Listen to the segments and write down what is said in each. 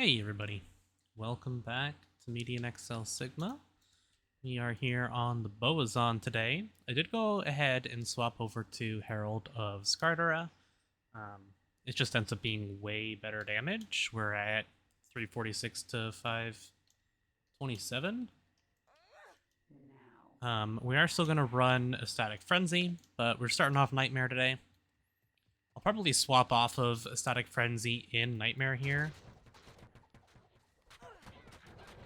Hey everybody, welcome back to Median XL Sigma. We are here on the Bowazon today. I did go ahead and swap over to Herald of Skardara. It just ends up being way better damage. We're at 346 to 527. We are still going to run a Static Frenzy, but we're starting off Nightmare today. I'll probably swap off of a Static Frenzy in Nightmare here.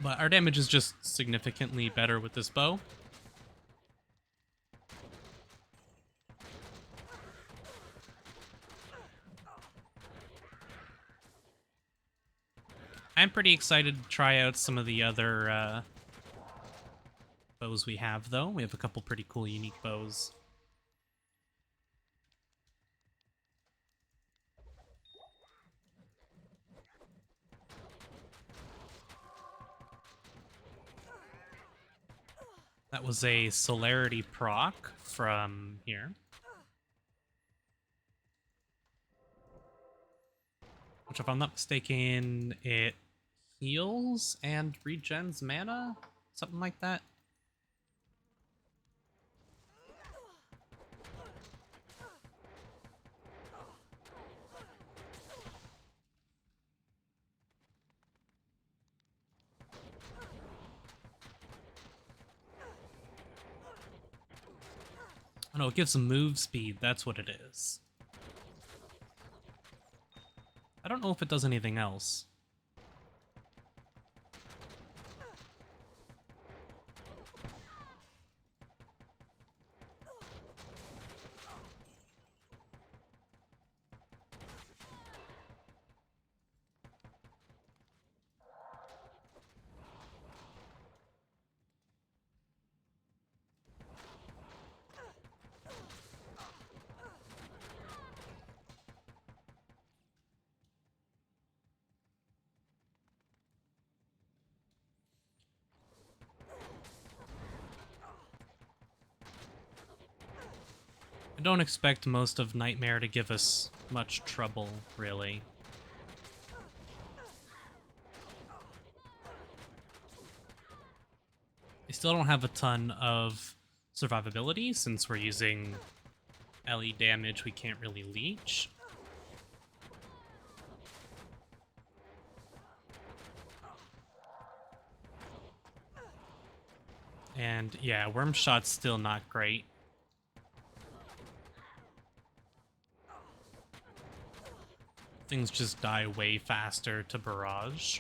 But our damage is just significantly better with this bow. I'm pretty excited to try out some of the other bows we have, though. We have a couple pretty cool, unique bows. That was a Celerity proc from here. Which, if I'm not mistaken, it heals and regens mana? Something like that. Oh no, it gives them move speed, that's what it is. I don't know if it does anything else. I don't expect most of Nightmare to give us much trouble, really. I still don't have a ton of survivability, since we're using LE damage we can't really leech. And yeah, Worm Shot's still not great. Things just die way faster to Barrage.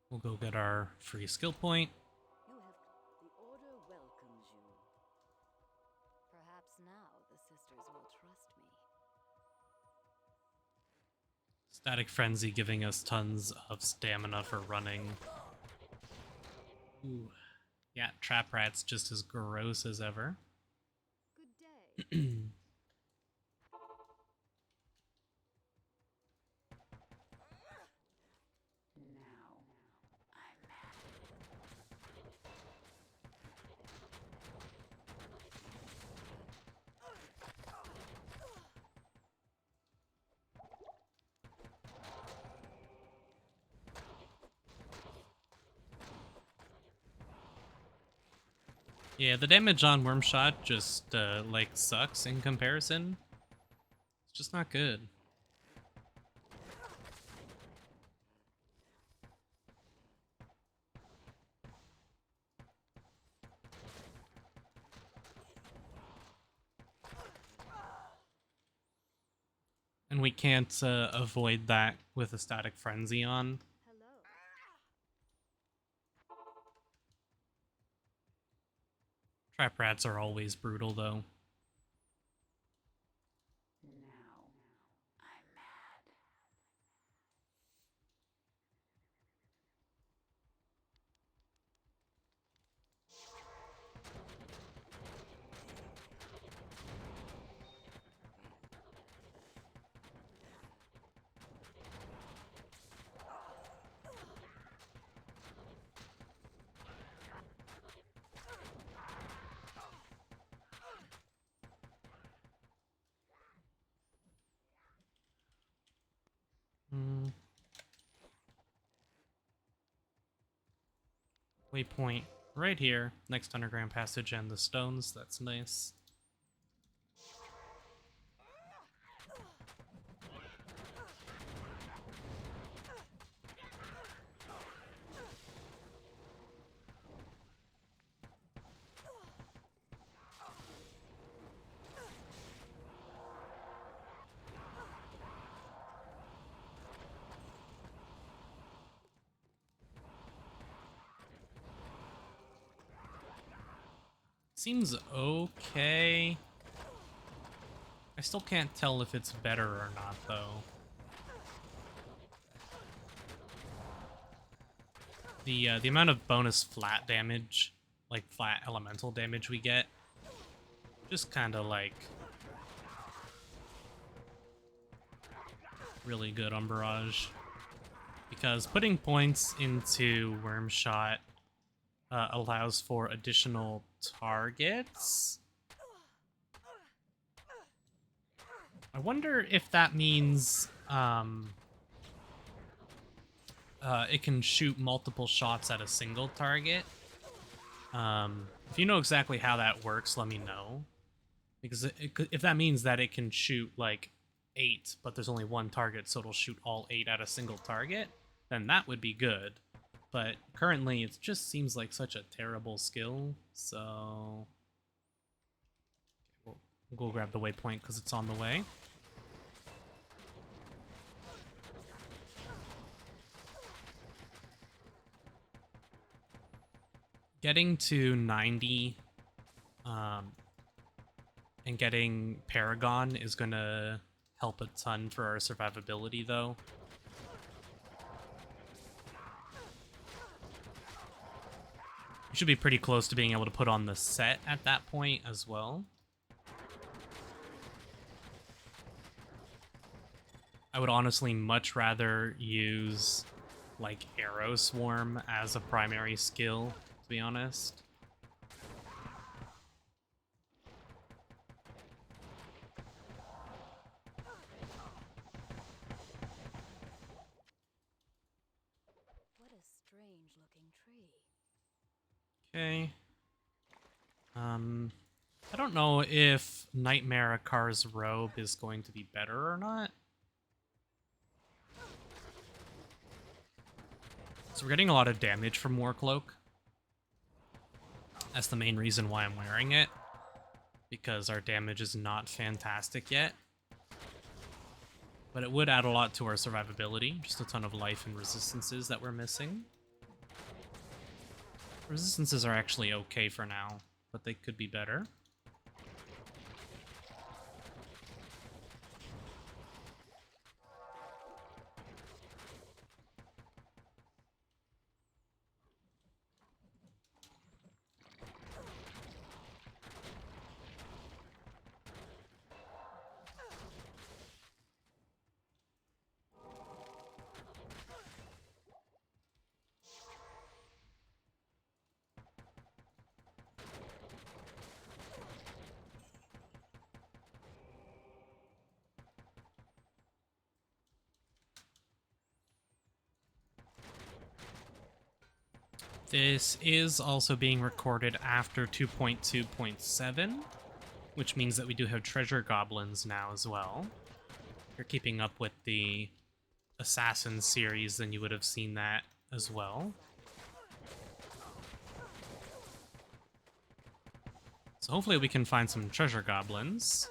We'll go get our free skill point. The Order welcomes you. Perhaps now the sisters will trust me. Static Frenzy giving us tons of stamina for running. Ooh. Yeah, Trap Rat's just as gross as ever. Good day. Yeah, the damage on Worm Shot just, like, sucks in comparison. It's just not good. And we can't avoid that with a Static Frenzy on. Hello. Trap Rats are always brutal, though. Now I'm mad. Mm. Waypoint right here, next underground passage and the stones. That's nice. Seems okay. I still can't tell if it's better or not, though. The amount of bonus flat damage, like flat elemental damage we get, just kind of like really good on Barrage. Because putting points into Worm Shot allows for additional targets. I wonder if that means it can shoot multiple shots at a single target. If you know exactly how that works, let me know. Because if that means that it can shoot like 8, but there's only one target, so it'll shoot all 8 at a single target, then that would be good. But currently, it just seems like such a terrible skill, so we'll go grab the waypoint because it's on the way. Getting to 90 and getting Paragon is going to help a ton for our survivability, though. We should be pretty close to being able to put on the set at that point as well. I would honestly much rather use like Arrow Swarm as a primary skill, to be honest. What a strange looking tree. Okay. I don't know if Nightmare Akar's robe is going to be better or not. So we're getting a lot of damage from Warcloak. That's the main reason why I'm wearing it, because our damage is not fantastic yet. But it would add a lot to our survivability, just a ton of life and resistances that we're missing. Resistances are actually okay for now, but they could be better. This is also being recorded after 2.2.7, which means that we do have treasure goblins now as well. If you're keeping up with the Assassin series, then you would have seen that as well. So hopefully we can find some treasure goblins.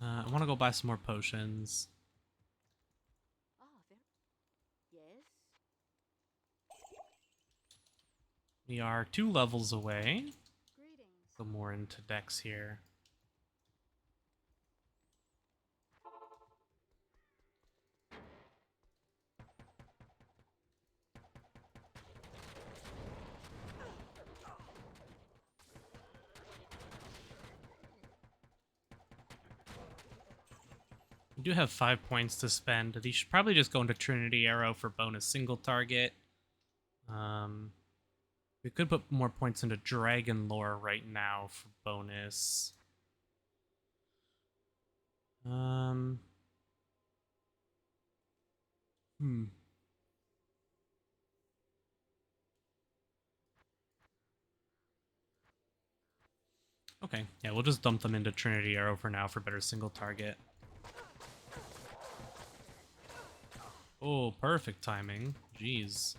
I want to go buy some more potions. Ah, yes? We are 2 levels away. Greetings. Go more into decks here. We do have 5 points to spend. These should probably just go into Trinity Arrow for bonus single target. We could put more points into dragon lore right now for bonus. Um. Hmm. Okay, yeah, we'll just dump them into Trinity Arrow for now for better single target. Oh, perfect timing. Jeez.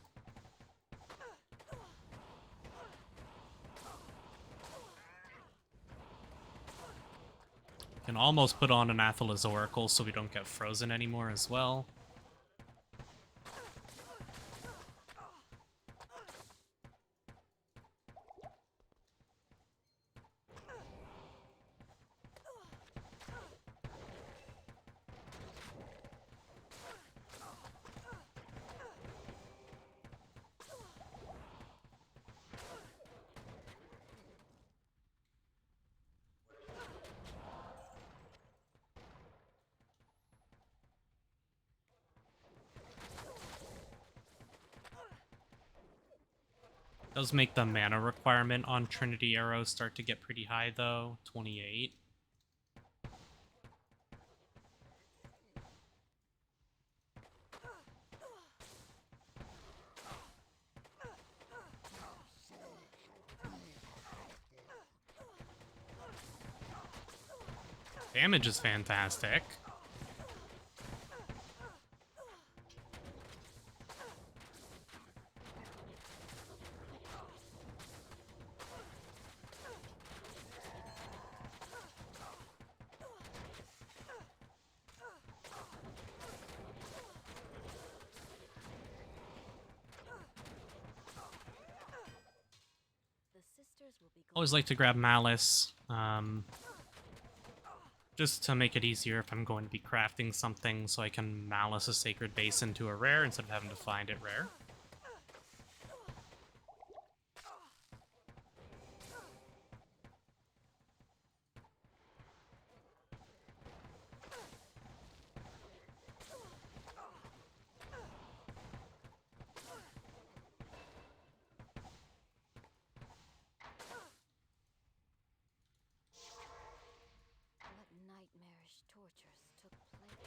Can almost put on an Athela's Oracle so we don't get frozen anymore as well. Does make the mana requirement on Trinity Arrow start to get pretty high though. 28. Damage is fantastic. The sisters will be Always like to grab Malice, just to make it easier if I'm going to be crafting something so I can Malice a Sacred Base into a rare instead of having to find it rare. What nightmarish tortures took place?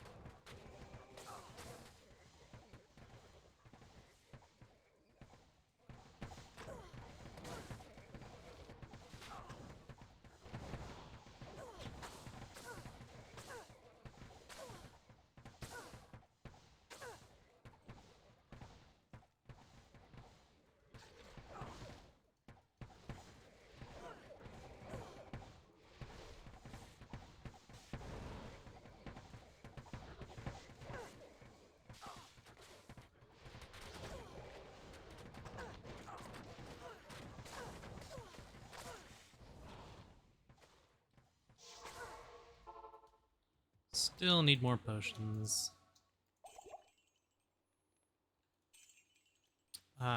Still need more potions.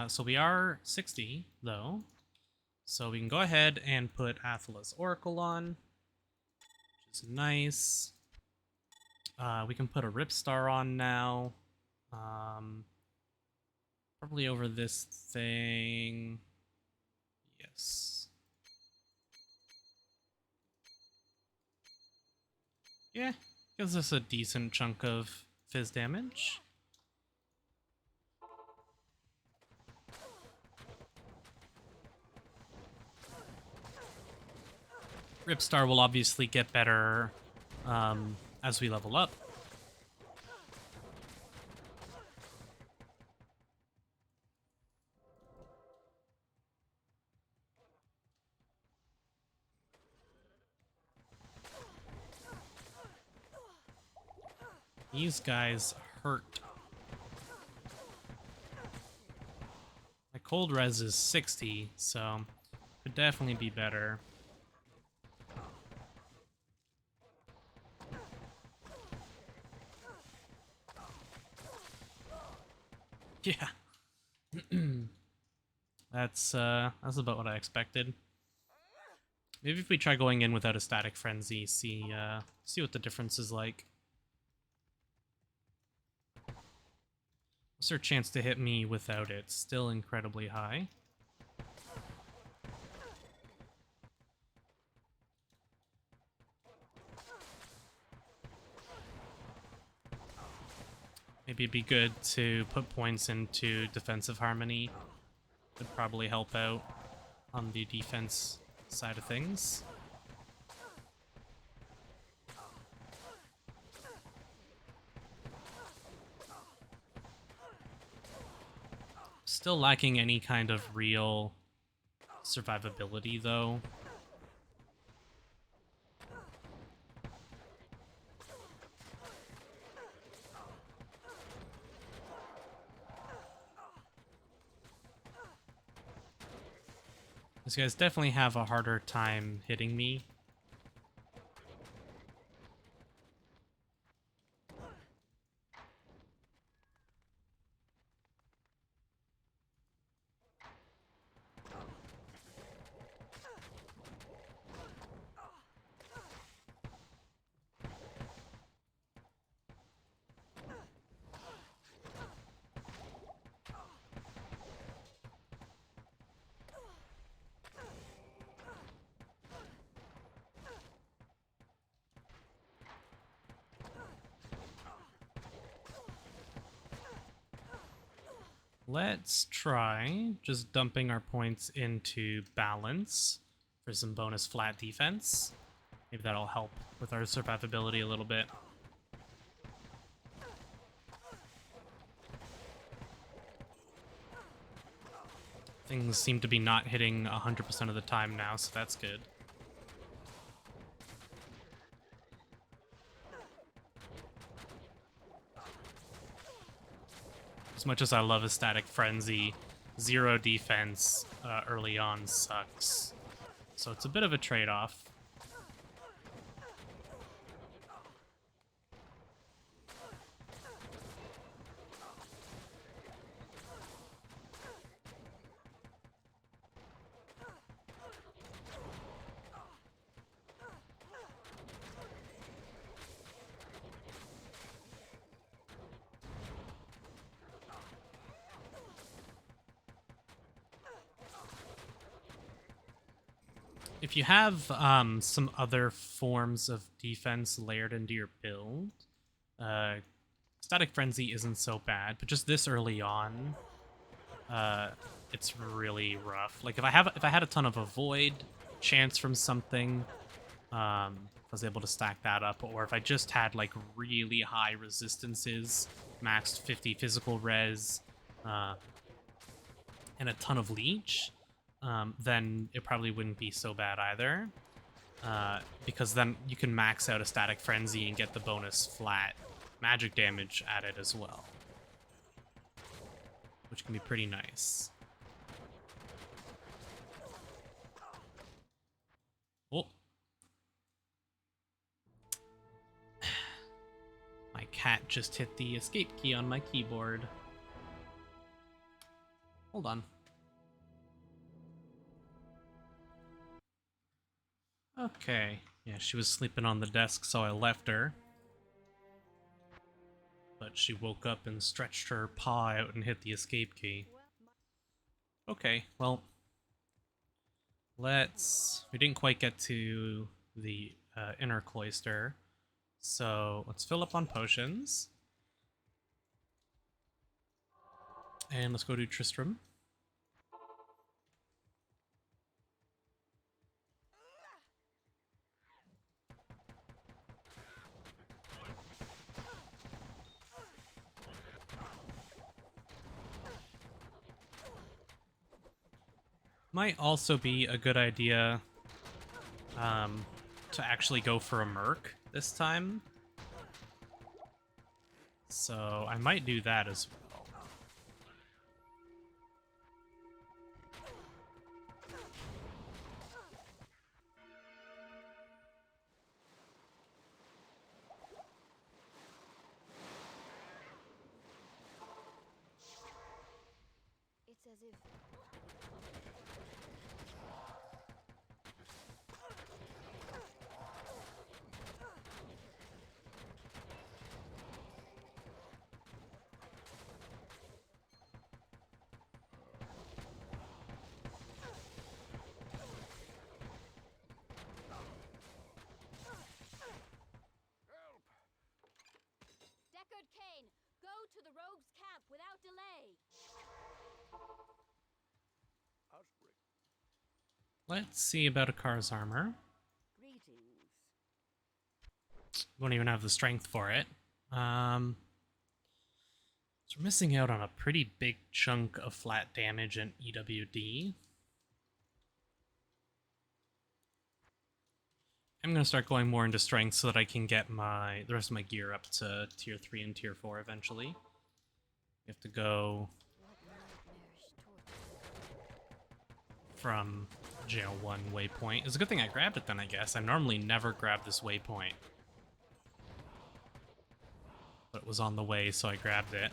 So we are 60, though. So we can go ahead and put Athela's Oracle on, which is nice. We can put a Ripstar on now. Probably over this thing. Yes. Yeah, gives us a decent chunk of fizz damage. Ripstar will obviously get better as we level up. These guys hurt. My cold res is 60, so could definitely be better. Yeah. That's about what I expected. Maybe if we try going in without a static frenzy, see what the difference is like. What's their chance to hit me without it? Still incredibly high. Maybe it'd be good to put points into defensive harmony. Would probably help out on the defense side of things. Still lacking any kind of real survivability, though. These guys definitely have a harder time hitting me. Let's try just dumping our points into balance for some bonus flat defense. Maybe that'll help with our survivability a little bit. Things seem to be not hitting 100% of the time now, so that's good. As much as I love a static frenzy, zero defense early on sucks. So it's a bit of a trade-off. If you have some other forms of defense layered into your build, Static Frenzy isn't so bad, but just this early on, it's really rough. Like if I had a ton of Avoid, Chance from something, I was able to stack that up, or if I just had like really high resistances, maxed 50 physical res, and a ton of Leech, then it probably wouldn't be so bad either. Because then you can max out a Static Frenzy and get the bonus flat magic damage at it as well, which can be pretty nice. Oh. My cat just hit the escape key on my keyboard. Hold on. Okay. Yeah, she was sleeping on the desk, so I left her. But she woke up and stretched her paw out and hit the escape key. Okay, well, we didn't quite get to the inner cloister, so let's fill up on potions. And let's go to Tristram. Might also be a good idea to actually go for a Merc this time. So I might do that as well. It's as if Let's see about a car's armor. Greetings. Won't even have the strength for it. So we're missing out on a pretty big chunk of flat damage and EWD. I'm gonna start going more into strength so that I can get the rest of my gear up to tier 3 and tier 4 eventually. You have to go What nightmarish torture. from jail 1 waypoint. It's a good thing I grabbed it then, I guess. I normally never grab this waypoint. But it was on the way, so I grabbed it.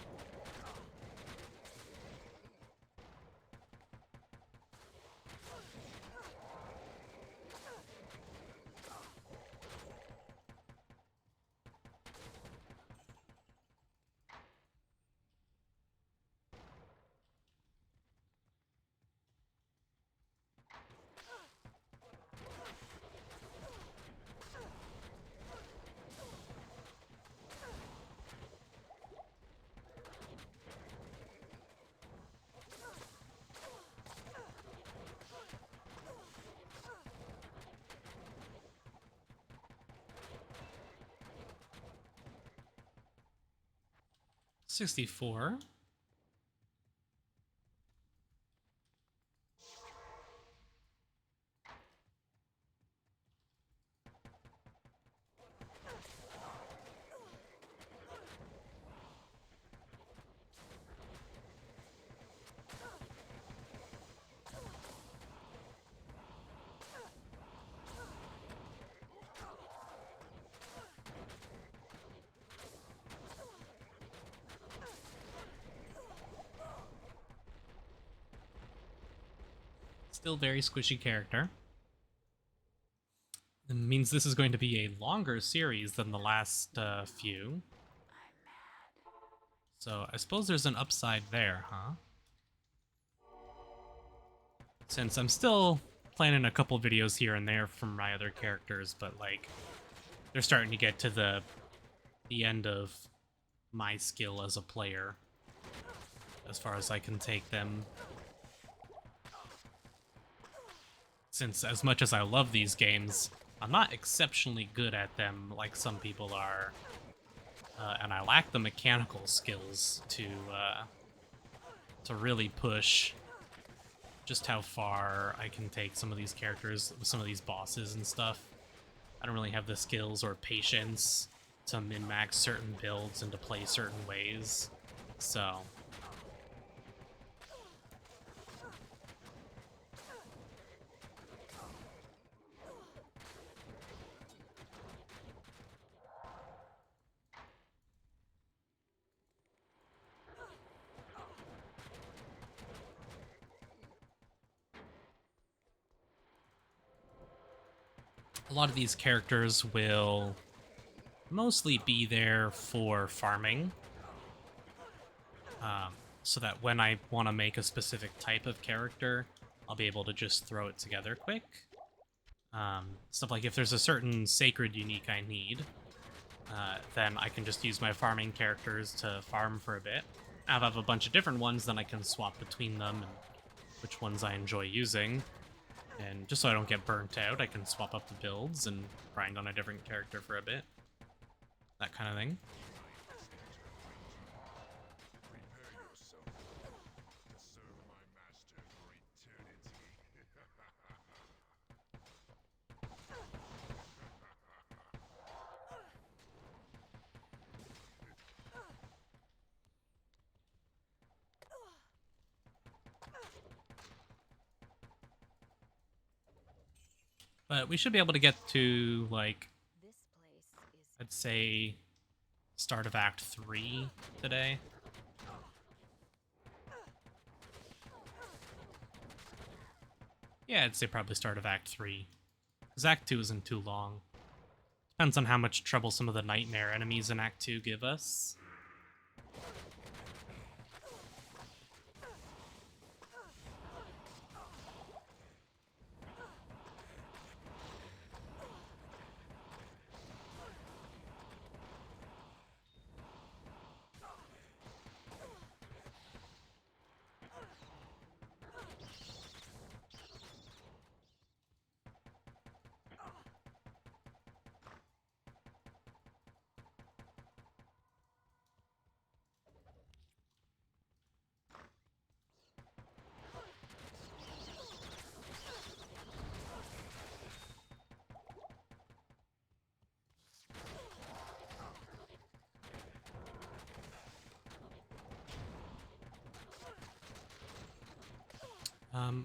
$64. Still very squishy character. It means this is going to be a longer series than the last few. So I suppose there's an upside there, huh? Since I'm still planning a couple videos here and there from my other characters, but like they're starting to get to the end of my skill as a player as far as I can take them. Since as much as I love these games, I'm not exceptionally good at them like some people are. And I lack the mechanical skills to really push just how far I can take some of these characters, some of these bosses and stuff. I don't really have the skills or patience to min-max certain builds and to play certain ways. So a lot of these characters will mostly be there for farming. So that when I want to make a specific type of character, I'll be able to just throw it together quick. Stuff like if there's a certain sacred unique I need, then I can just use my farming characters to farm for a bit. If I have a bunch of different ones, then I can swap between them and which ones I enjoy using. And just so I don't get burnt out, I can swap up the builds and grind on a different character for a bit. That kind of thing. But we should be able to get to, like, This place is I'd say start of Act 3 today. Yeah, I'd say probably start of Act 3. Because Act 2 isn't too long. Depends on how much trouble some of the nightmare enemies in Act 2 give us.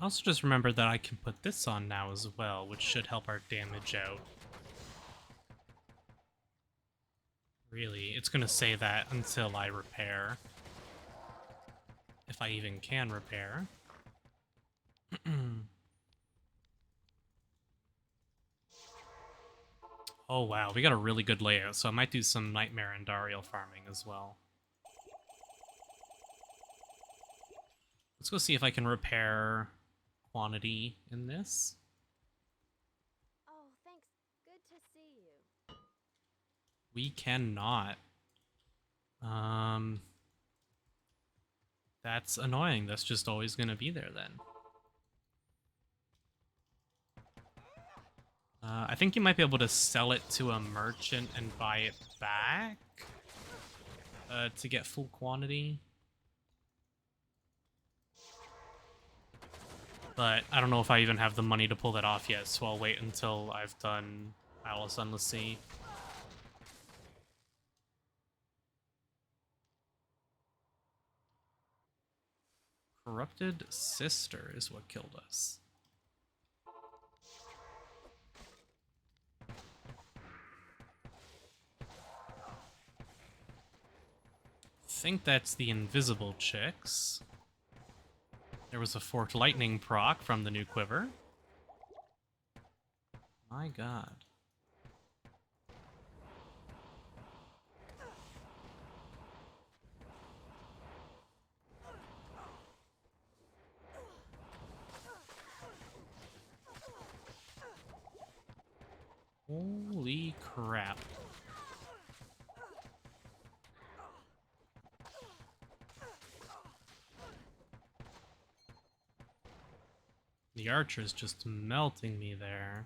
Also just remember that I can put this on now as well, which should help our damage out. Really, it's gonna say that until I repair. If I even can repair. Oh wow, we got a really good layout, so I might do some Nightmare and Dario farming as well. Let's go see if I can repair quantity in this. Oh, thanks. Good to see you. We cannot. Um, that's annoying. That's just always going to be there then. I think you might be able to sell it to a merchant and buy it back to get full quantity. But I don't know if I even have the money to pull that off yet, so I'll wait until I've done Alice on the Sea. Corrupted Sister is what killed us. Think that's the invisible chicks. There was a forked lightning proc from the new quiver. My god. Holy crap. The archer's just melting me there.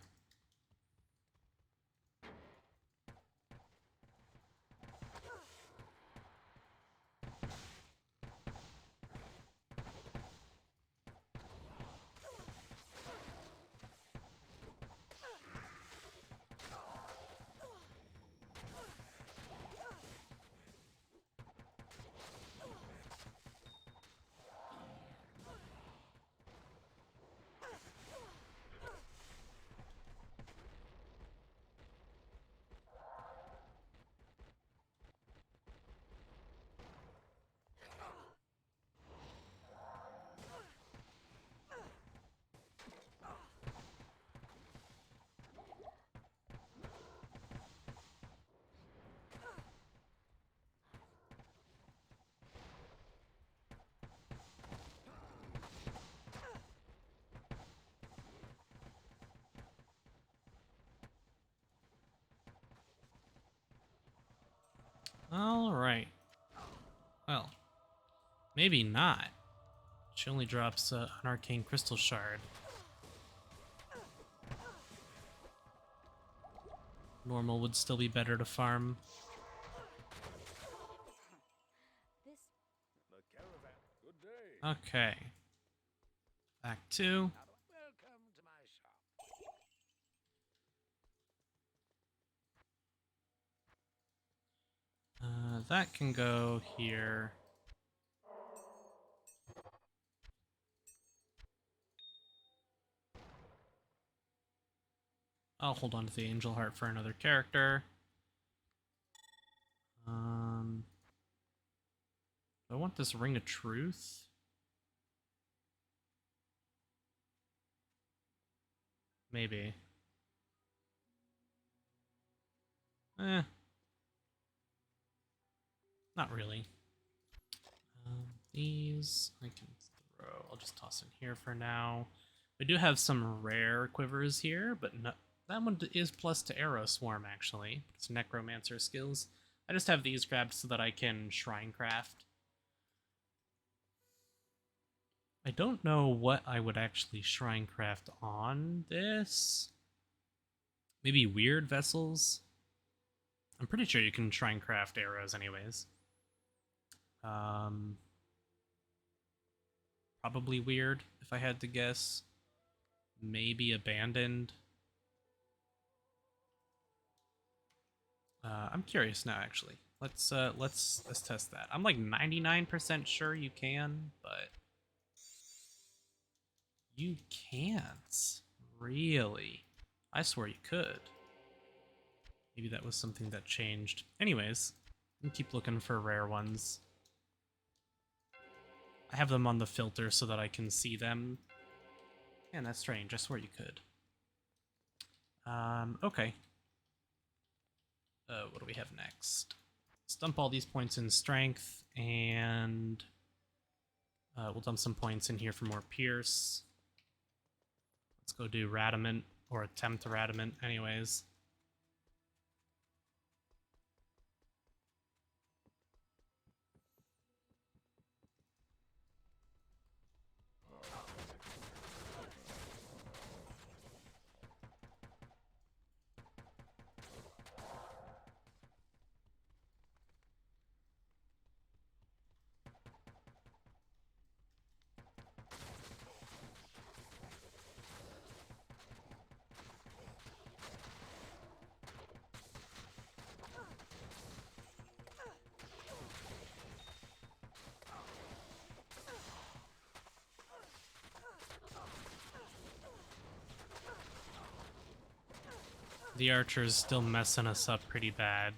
Alright. Well, maybe not. She only drops an arcane crystal shard. Normal would still be better to farm. This The caravan. Good day. Okay. Back 2. Welcome to my shop. That can go here. I'll hold on to the angel heart for another character. I want this ring of truth. Maybe. Not really. These I can throw. I'll just toss in here for now. We do have some rare quivers here, but no, that one is plus to arrow swarm actually. It's necromancer skills. I just have these grabbed so that I can shrine craft. I don't know what I would actually shrine craft on this. Maybe weird vessels. I'm pretty sure you can shrine craft arrows anyways. Probably weird, if I had to guess. Maybe abandoned. I'm curious now, actually. Let's test that. I'm like 99% sure you can, but You can't. Really? I swear you could. Maybe that was something that changed. Anyways, I'm keep looking for rare ones. I have them on the filter so that I can see them. Man, that's strange. I swear you could. Okay. What do we have next? Let's dump all these points in strength, and we'll dump some points in here for more pierce. Let's go do Radament, or attempt Radament anyways. The archer's still messing us up pretty bad.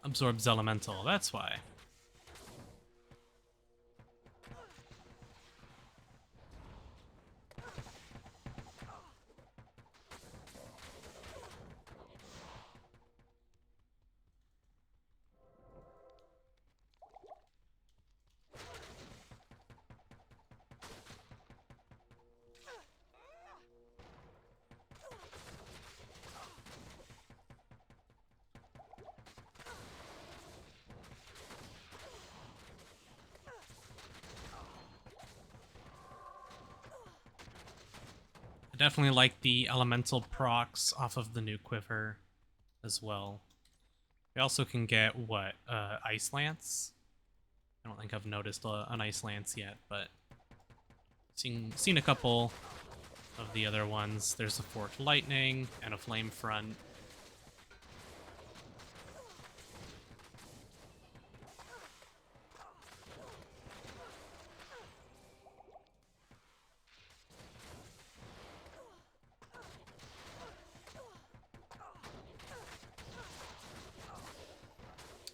Absorbs elemental, that's why. I definitely like the elemental procs off of the new quiver as well. We also can get, what, Ice Lance? I don't think I've noticed an Ice Lance yet, but seen a couple of the other ones. There's a Forked Lightning and a Flame Front.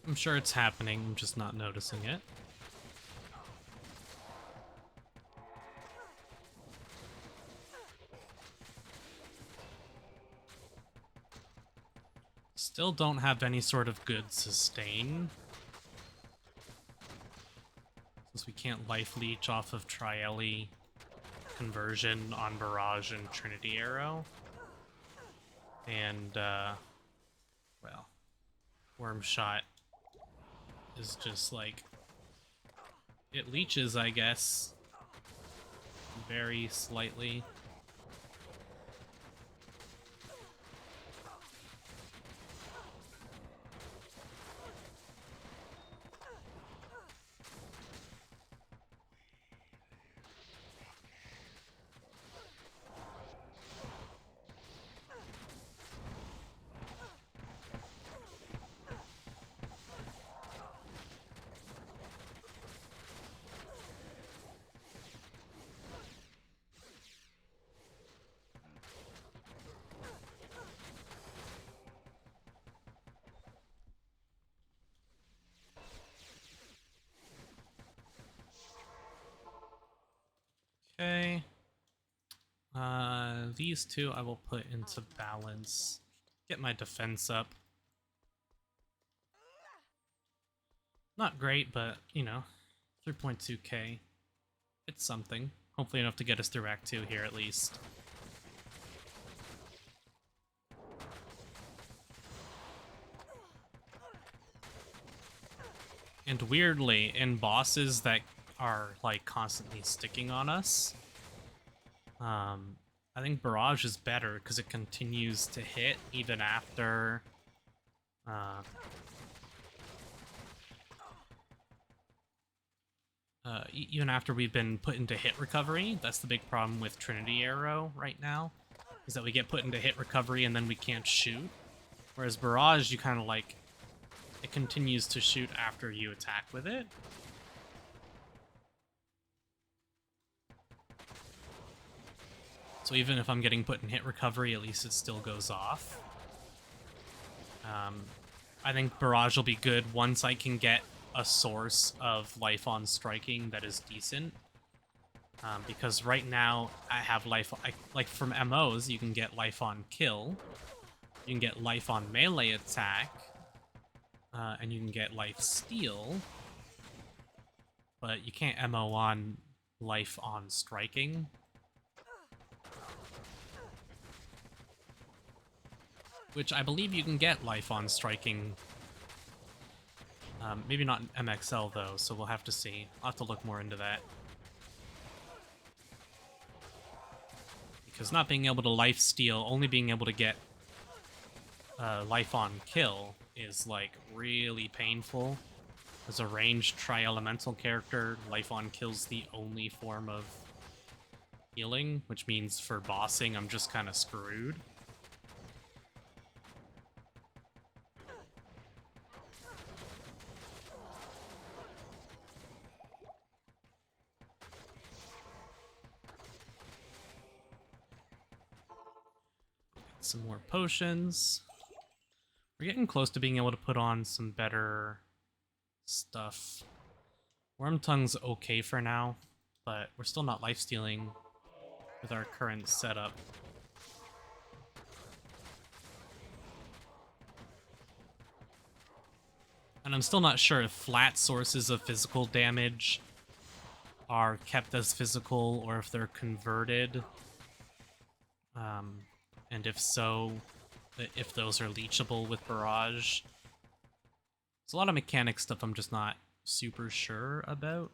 I'm sure it's happening, I'm just not noticing it. Still don't have any sort of good sustain. Since we can't life leech off of Trielli conversion on Barrage and Trinity Arrow. And, well, Worm Shot is just like, it leeches, I guess, very slightly. Okay. These two I will put into balance. Get my defense up. Not great, but, you know, 3.2k. It's something. Hopefully enough to get us through Act 2 here, at least. And weirdly, in bosses that are, like, constantly sticking on us, I think Barrage is better because it continues to hit even after even after we've been put into hit recovery. That's the big problem with Trinity Arrow right now, is that we get put into hit recovery and then we can't shoot. Whereas Barrage, you kind of like it continues to shoot after you attack with it. So even if I'm getting put in hit recovery, at least it still goes off. I think Barrage will be good once I can get a source of life on striking that is decent. Because right now I have life, like from MOs, you can get life on kill, you can get life on melee attack, and you can get life steal, but you can't MO on life on striking. Which I believe you can get life on striking. Maybe not in MXL though, so we'll have to see. I'll have to look more into that. Because not being able to life steal, only being able to get life on kill is like really painful. As a ranged tri-elemental character, life on kill's the only form of healing, which means for bossing I'm just kind of screwed. Some more potions. We're getting close to being able to put on some better stuff. Worm Tongue's okay for now, but we're still not lifestealing with our current setup. And I'm still not sure if flat sources of physical damage are kept as physical or if they're converted. And if so, if those are leechable with Barrage. There's a lot of mechanic stuff I'm just not super sure about.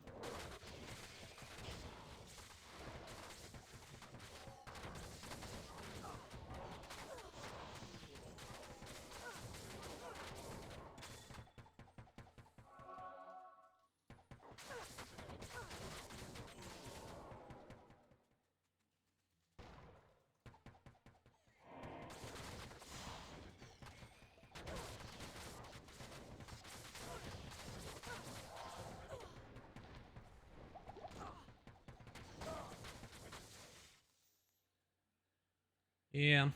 Yeah.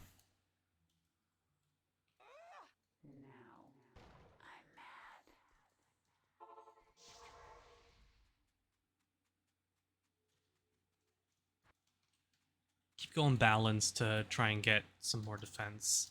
Keep going balanced to try and get some more defense.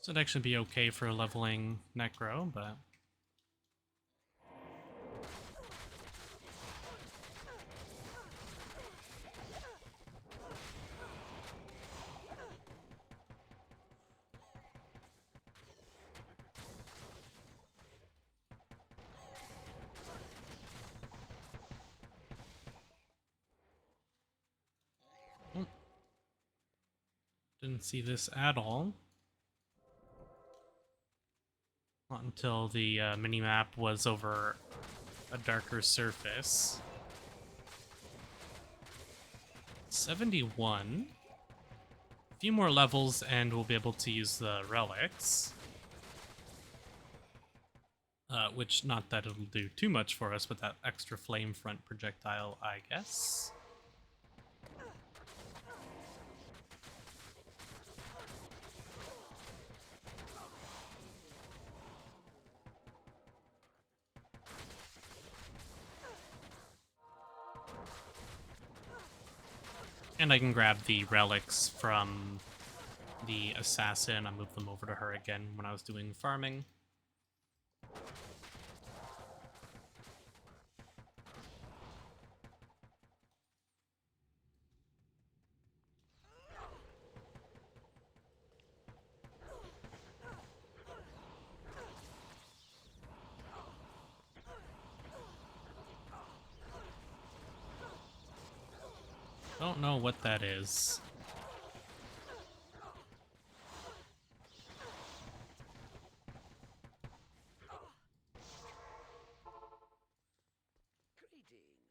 So it'd actually be okay for leveling Necro, but... Oh. Didn't see this at all. Not until the minimap was over a darker surface. 71. A few more levels and we'll be able to use the relics. Which, not that it'll do too much for us, but that extra flame front projectile, I guess. And I can grab the relics from the assassin. I moved them over to her again when I was doing farming. Don't know what that is. Greetings.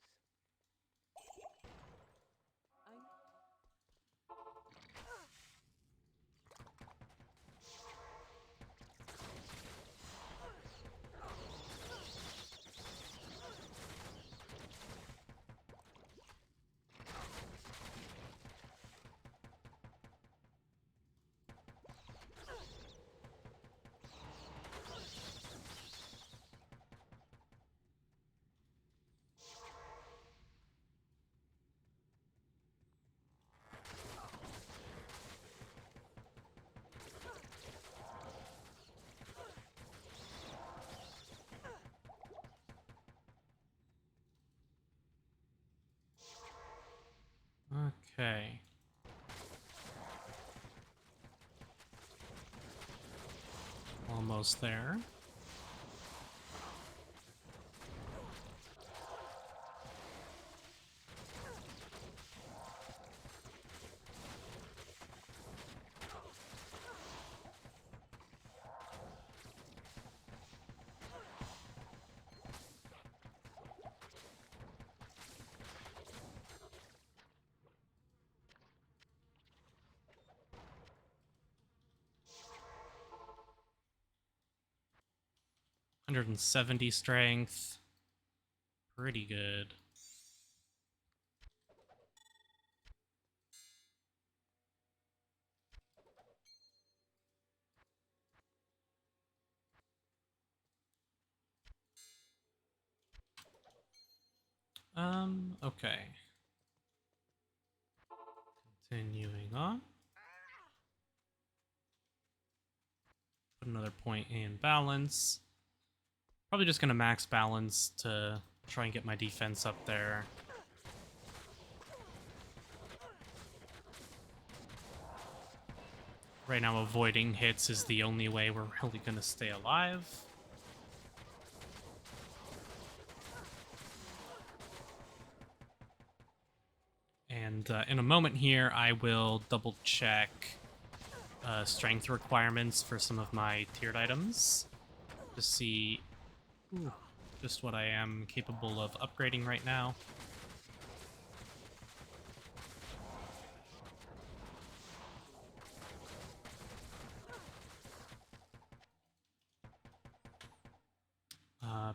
'Kay. Almost there. $170 strength. Pretty good. Okay. Continuing on. Put another point in balance. Probably just gonna max balance to try and get my defense up there. Right now, avoiding hits is the only way we're really gonna stay alive. And in a moment here, I will double check strength requirements for some of my tiered items to see just what I am capable of upgrading right now.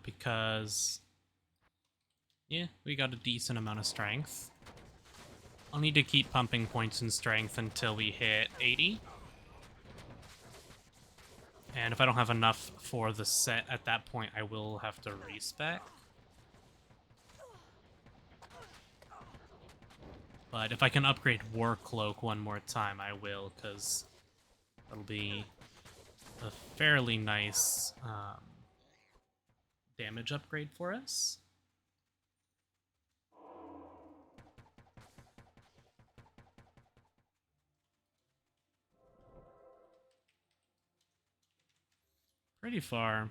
Because, yeah, we got a decent amount of strength. I'll need to keep pumping points in strength until we hit 80. And if I don't have enough for the set at that point, I will have to respec. But if I can upgrade War Cloak one more time, I will, because that'll be a fairly nice damage upgrade for us. Pretty far.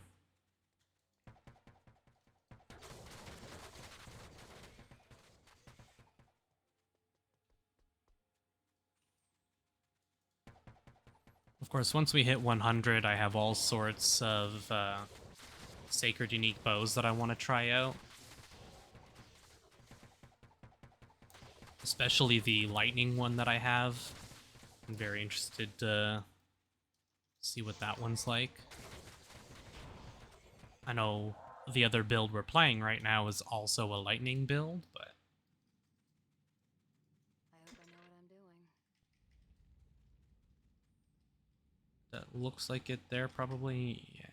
Of course, once we hit 100, I have all sorts of sacred unique bows that I want to try out. Especially the lightning one that I have. I'm very interested to see what that one's like. I know the other build we're playing right now is also a lightning build, but I hope I know what I'm doing. that looks like it there probably. Yeah.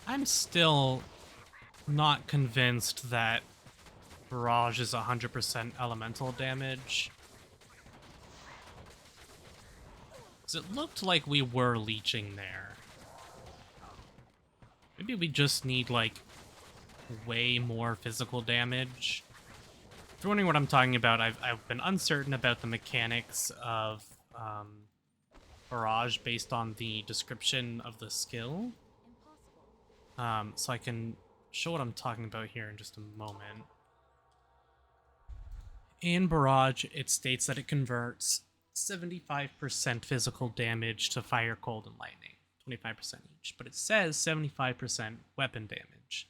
I'm still not convinced that Barrage is 100% elemental damage. 'Cause it looked like we were leeching there. Maybe we just need, like, way more physical damage. If you're wondering what I'm talking about, I've been uncertain about the mechanics of Barrage based on the description of the skill. Impossible. So I can show what I'm talking about here in just a moment. In Barrage, it states that it converts 75% physical damage to fire, cold, and lightning, 25% each. But it says 75% weapon damage.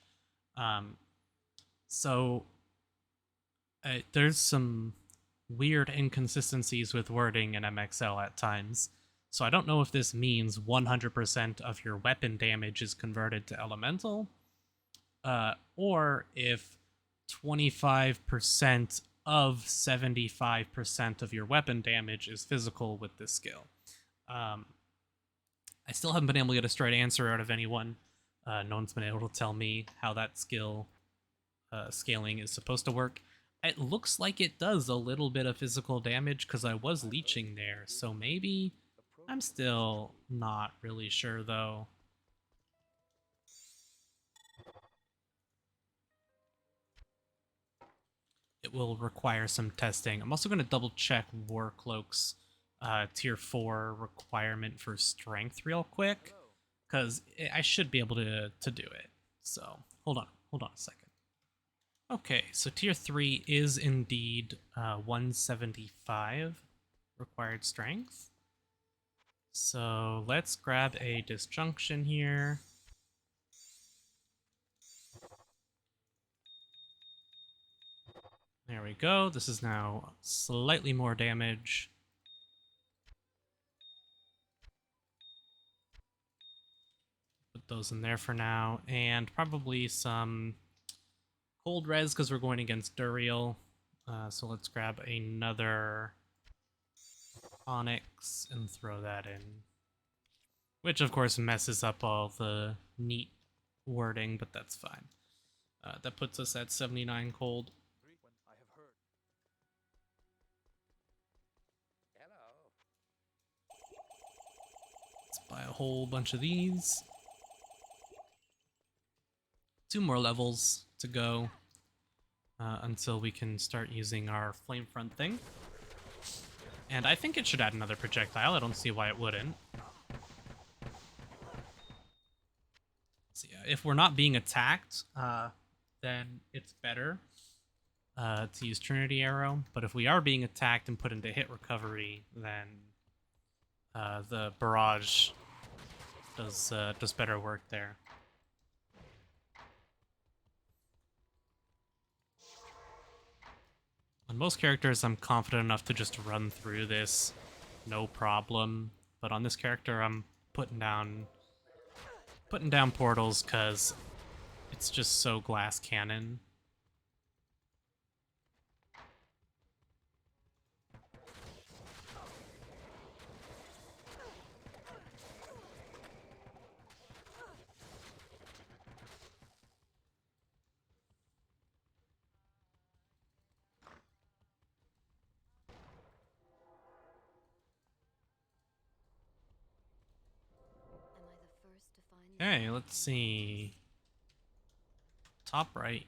So there's some weird inconsistencies with wording in MXL at times. So I don't know if this means 100% of your weapon damage is converted to elemental, or if 25% of 75% of your weapon damage is physical with this skill. I still haven't been able to get a straight answer out of anyone. No one's been able to tell me how that skill scaling is supposed to work. It looks like it does a little bit of physical damage because I was leeching there, so maybe I'm still not really sure though. It will require some testing. I'm also going to double check Warcloak's tier 4 requirement for strength real quick, because I should be able to do it. So hold on a second. Okay, so tier 3 is indeed 175 required strength. So let's grab a disjunction here. There we go. This is now slightly more damage. Put those in there for now. And probably some cold res because we're going against Duriel. So let's grab another Onyx and throw that in. Which, of course, messes up all the neat wording, but that's fine. That puts us at 79 cold. I have heard. Hello. Let's buy a whole bunch of these. 2 more levels to go until we can start using our flame front thing. And I think it should add another projectile. I don't see why it wouldn't. So yeah, if we're not being attacked, then it's better to use Trinity Arrow. But if we are being attacked and put into hit recovery, then the Barrage does better work there. On most characters, I'm confident enough to just run through this, no problem. But on this character, I'm putting down portals because it's just so glass cannon. Okay, let's see. Top right.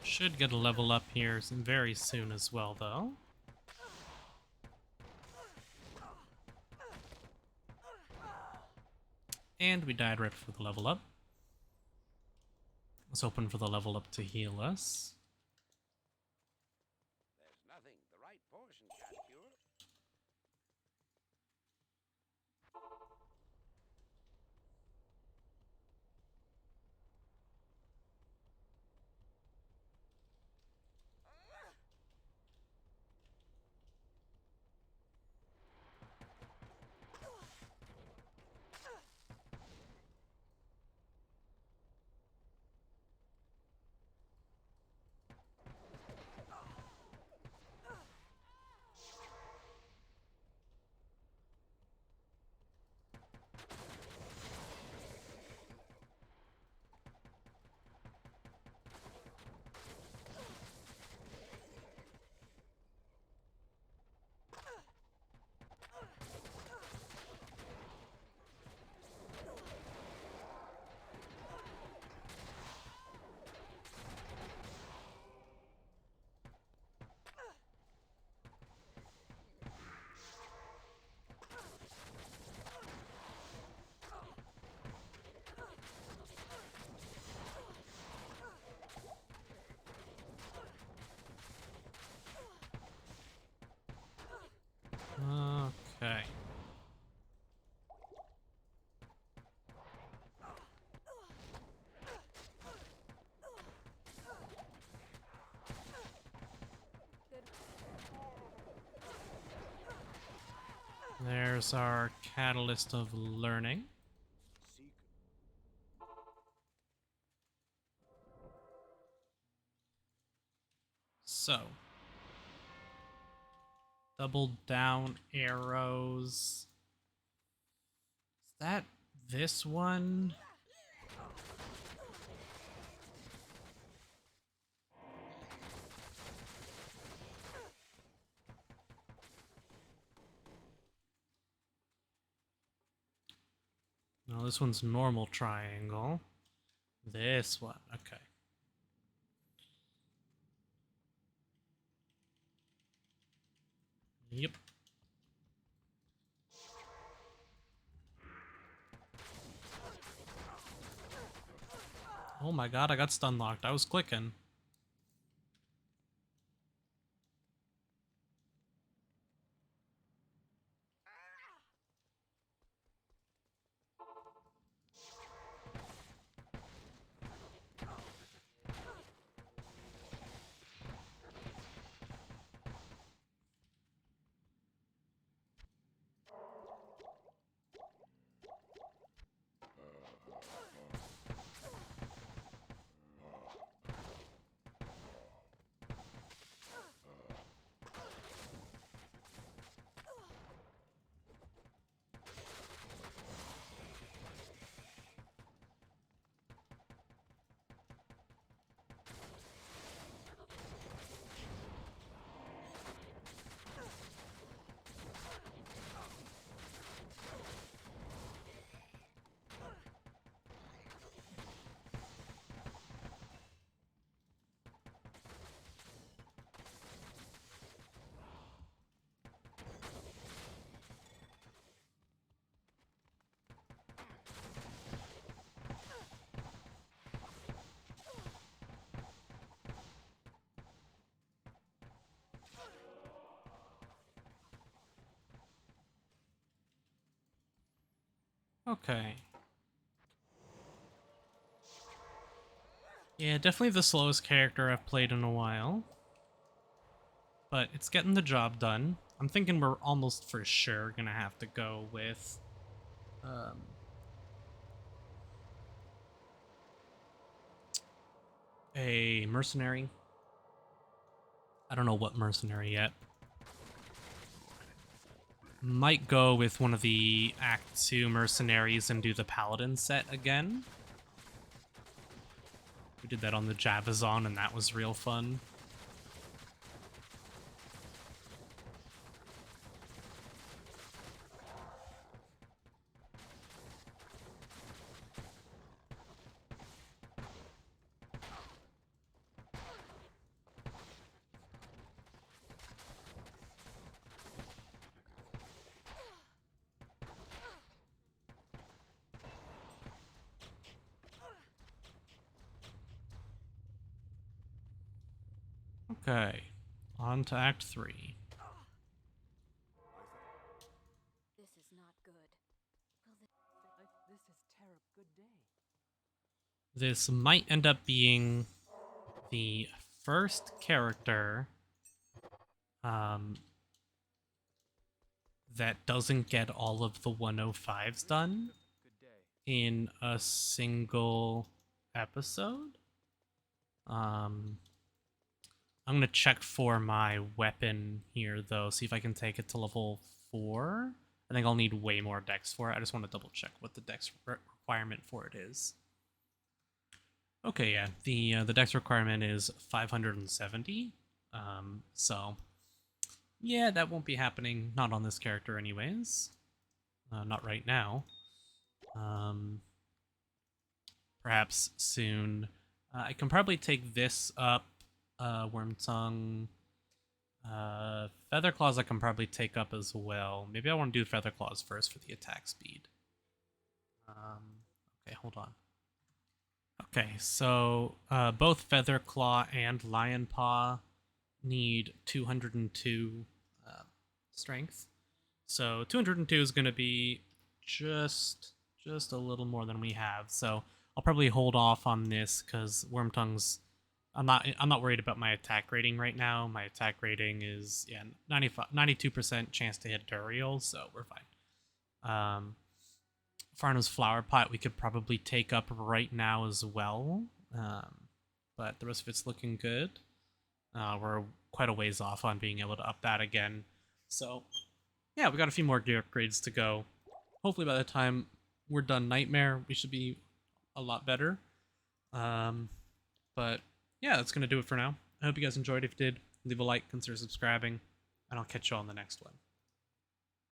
Should get a level up here very soon as well, though. And we died right before the level up. Let's open for the level up to heal us. There's nothing the right portion can't cure. Okay. There's our catalyst of learning. Seek. So, double down arrows. Is that this one? No, this one's normal triangle. This one, okay. Yep. Oh my god, I got stun locked. I was clicking. Okay. Yeah, definitely the slowest character I've played in a while. But it's getting the job done. I'm thinking we're almost for sure gonna have to go with um, a mercenary. I don't know what mercenary yet. Might go with one of the Act 2 mercenaries and do the paladin set again. We did that on the Bowazon and that was real fun. Okay, on to Act 3. This is not good. This is terrible. Good day. This might end up being the first character um, that doesn't get all of the 105s done Good day. in a single episode. I'm gonna check for my weapon here though, see if I can take it to level 4. I think I'll need way more dex for it. I just want to double check what the dex requirement for it is. Okay, yeah, the dex requirement is 570. So yeah, that won't be happening. Not on this character, anyways. Not right now. Perhaps soon. I can probably take this up. Worm Tongue. Feather Claws I can probably take up as well. Maybe I want to do Feather Claws first for the attack speed. Okay, hold on. Okay, so both Feather Claw and Lion Paw need 202 strength. So 202 is going to be just a little more than we have. So I'll probably hold off on this because Worm Tongue's. I'm not worried about my attack rating right now. My attack rating is 92% chance to hit Duriel, so we're fine. Farno's Flower Pot we could probably take up right now as well, but the rest of it's looking good. We're quite a ways off on being able to up that again. So yeah, we got a few more gear upgrades to go. Hopefully by the time we're done Nightmare, we should be a lot better. But yeah, that's going to do it for now. I hope you guys enjoyed. If you did, leave a like, consider subscribing, and I'll catch you all on the next one.